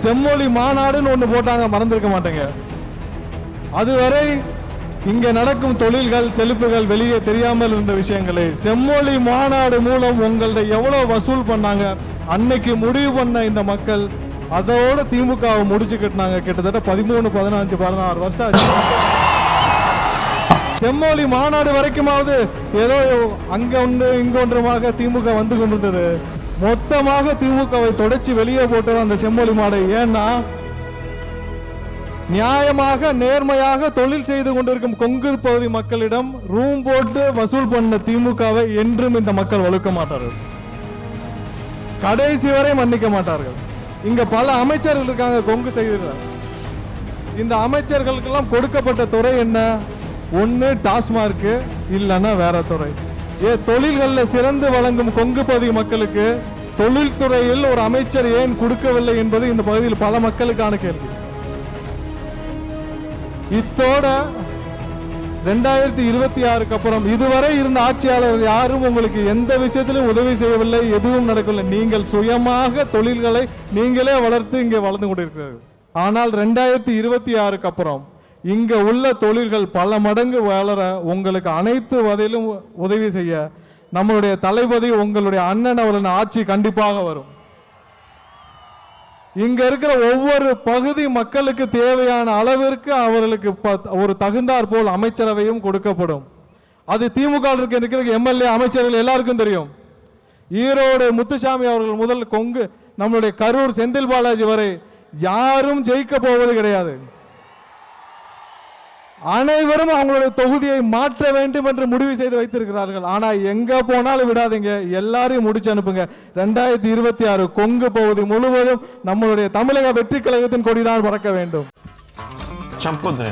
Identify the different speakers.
Speaker 1: செம்மொழி மாநாடுன்னு ஒண்ணு போட்டாங்க, மறந்திருக்க மாட்டேங்க. அதுவரை இங்க நடக்கும் தொழில்கள் செழிப்புகள் வெளியே தெரியாமல் இருந்த விஷயங்களை செம்மொழி மாநாடு மூலம் உங்கள்ட்ட எவ்வளவு வசூல் பண்ணாங்க. அன்னைக்கு முடிவு பண்ண இந்த மக்கள் அதோட திமுகவை முடிச்சு கட்டினாங்க. கிட்டத்தட்ட 13, 15, 16 வருஷம் ஆச்சு. செம்மொழி மாநாடு வரைக்குமாவது ஏதோ அங்க ஒன்று இங்க ஒன்றுமாக திமுக வந்து கொண்டிருந்தது. மொத்தமாக திமுகவை தொடச்சி வெளியே போட்டது அந்த செம்மொழி மாடு. ஏன்னா நியாயமாக நேர்மையாக தொழில் செய்து கொண்டிருக்கும் கொங்கு பகுதி மக்களிடம் ரூம் போட்டு வசூல் பண்ண திமுகவை என்றும் இந்த மக்கள் ஒழுக்க மாட்டார்கள், கடைசி வரை மன்னிக்க மாட்டார்கள். இங்க பல அமைச்சர்கள் இருக்காங்க கொங்கு செய்திருக்காங்க. இந்த அமைச்சர்களுக்கெல்லாம் கொடுக்கப்பட்ட துறை என்ன? ஒன்று டாஸ்மார்க், இல்லைன்னா வேற துறை. தொழில்களில் சிறந்து வழங்கும் கொங்கு பகுதி மக்களுக்கு தொழில்துறையில் ஒரு அமைச்சர் ஏன் கொடுக்கவில்லை என்பது இந்த பகுதியில் பல மக்களுக்கான கேள்வி. இத்தோட 2026 அப்புறம் இதுவரை இருந்த ஆட்சியாளர்கள் யாரும் உங்களுக்கு எந்த விஷயத்திலும் உதவி செய்யவில்லை, எதுவும் நடக்கவில்லை. நீங்கள் சுயமாக தொழில்களை நீங்களே வளர்த்து இங்கே வளர்ந்து கொண்டிருக்கிறீர்கள். ஆனால் 2026 அப்புறம் இங்க உள்ள தொழில்கள் பல மடங்கு வளர உங்களுக்கு அனைத்து வகையிலும் உதவி செய்ய நம்மளுடைய தளபதி உங்களுடைய அண்ணன் அவர்களின் ஆட்சி கண்டிப்பாக வரும். இங்க இருக்கிற ஒவ்வொரு பகுதி மக்களுக்கு தேவையான அளவிற்கு அவர்களுக்கு ஒரு தகுந்தாற் போல் அமைச்சரவையும் கொடுக்கப்படும். அது திமுக இருக்கிற எம்எல்ஏ அமைச்சர்கள் எல்லாருக்கும் தெரியும். ஈரோடு முத்துசாமி அவர்கள் முதல் கொங்கு நம்மளுடைய கரூர் செந்தில் பாலாஜி வரை யாரும் ஜெயிக்க போவது கிடையாது. அனைவரும் அவங்களுடைய தொகுதியை மாற்ற வேண்டும் என்று முடிவு செய்து வைத்திருக்கிறார்கள். ஆனா எங்க போனாலும் விடாதீங்க, எல்லாரையும் முடிச்சு அனுப்புங்க. 2026 கொங்கு பகுதி முழுவதும் நம்மளுடைய தமிழக வெற்றி கழகத்தின் கொடிதான் பறக்க வேண்டும்.
Speaker 2: சம்பொத்து